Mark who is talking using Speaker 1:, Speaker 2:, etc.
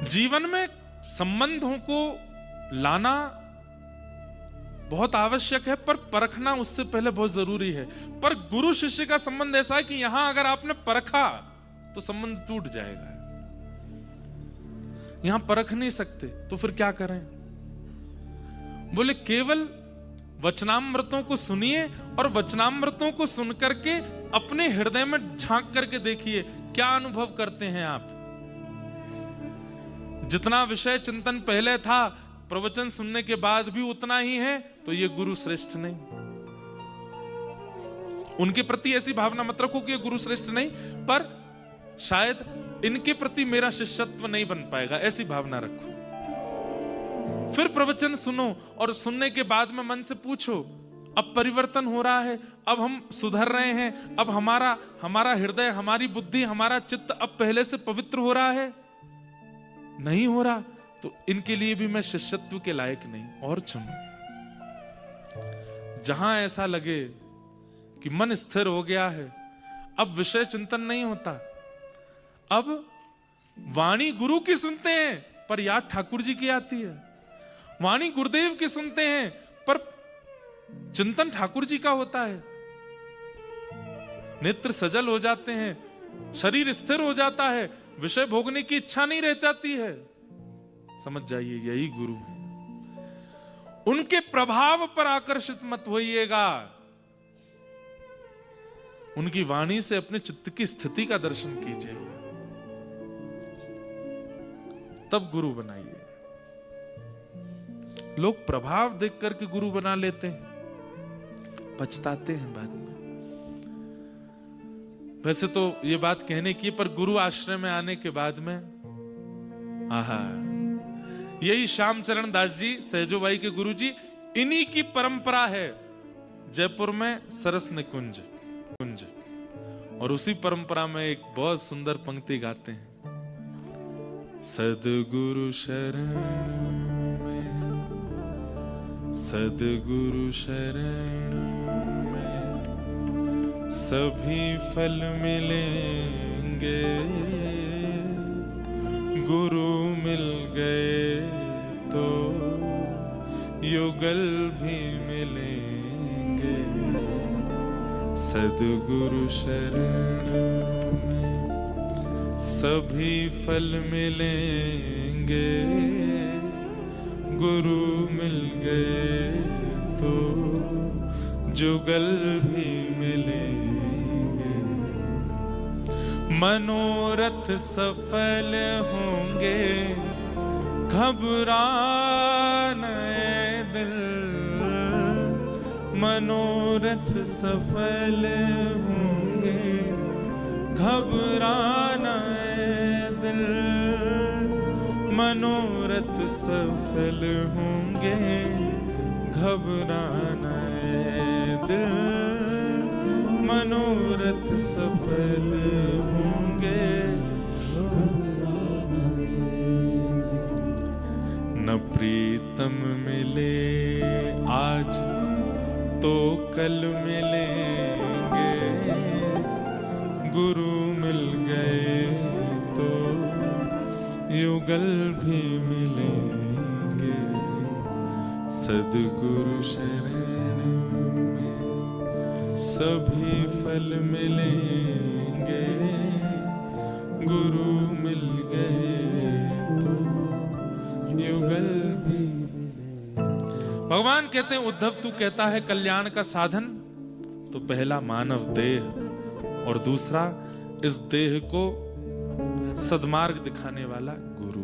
Speaker 1: जीवन में संबंधों को लाना बहुत आवश्यक है, पर परखना उससे पहले बहुत जरूरी है। पर गुरु शिष्य का संबंध ऐसा है कि यहां अगर आपने परखा तो संबंध टूट जाएगा। यहां परख नहीं सकते तो फिर क्या करें? बोले केवल वचनामृतों को सुनिए और वचनामृतों को सुनकर के अपने हृदय में झांक करके देखिए क्या अनुभव करते हैं आप। जितना विषय चिंतन पहले था प्रवचन सुनने के बाद भी उतना ही है तो ये गुरु श्रेष्ठ नहीं। उनके प्रति ऐसी भावना मत रखो कि ये गुरु श्रेष्ठ नहीं, पर शायद इनके प्रति मेरा शिष्यत्व नहीं बन पाएगा, ऐसी भावना रखो। फिर प्रवचन सुनो और सुनने के बाद में मन से पूछो अब परिवर्तन हो रहा है, अब हम सुधर रहे हैं, अब हमारा हृदय, हमारी बुद्धि, हमारा चित्त अब पहले से पवित्र हो रहा है। नहीं हो रहा तो इनके लिए भी मैं शिष्यत्व के लायक नहीं, और चुनो। जहां ऐसा लगे कि मन स्थिर हो गया है, अब विषय चिंतन नहीं होता, अब वाणी गुरु की सुनते हैं पर याद ठाकुर जी की आती है, वाणी गुरुदेव की सुनते हैं पर चिंतन ठाकुर जी का होता है, नेत्र सजल हो जाते हैं, शरीर स्थिर हो जाता है, विषय भोगने की इच्छा नहीं रह जाती है। समझ जाइए यही गुरु है। उनके प्रभाव पर आकर्षित मत होइएगा, उनकी वाणी से अपने चित्त की स्थिति का दर्शन कीजिएगा, तब गुरु बनाइए। लोग प्रभाव देख करके गुरु बना लेते हैं, पछताते हैं बाद में। वैसे तो ये बात कहने की, पर गुरु आश्रय में आने के बाद में आहा, यही श्याम चरण दास जी सहजोबाई के गुरु जी, इन्हीं की परंपरा है जयपुर में सरस निकुंज कुंज, और उसी परंपरा में एक बहुत सुंदर पंक्ति गाते हैं, सद्गुरु शरण में, सद्गुरु शरण में सभी फल मिलेंगे, गुरु मिल गए तो युगल भी मिलेंगे, सद्गुरु शरण में सभी फल मिलेंगे, गुरु मिल गए तो जुगल भी मिलेंगे, मनोरथ सफल होंगे, घबराना दिल, मनोरथ सफल होंगे, घबराना दिल, मनोरथ सफल होंगे, घबराना दिल, मनोरथ सफल होंगे, न प्रीतम मिले आज तो कल मिलेंगे, गुरु मिल गए तो युगल भी मिलेंगे, सद्गुरु शरण में सभी फल मिलेंगे, गुरु मिल गए तो युगल भी। भगवान कहते हैं उद्धव तू कहता है कल्याण का साधन, तो पहला मानव देह और दूसरा इस देह को सद्मार्ग दिखाने वाला गुरु।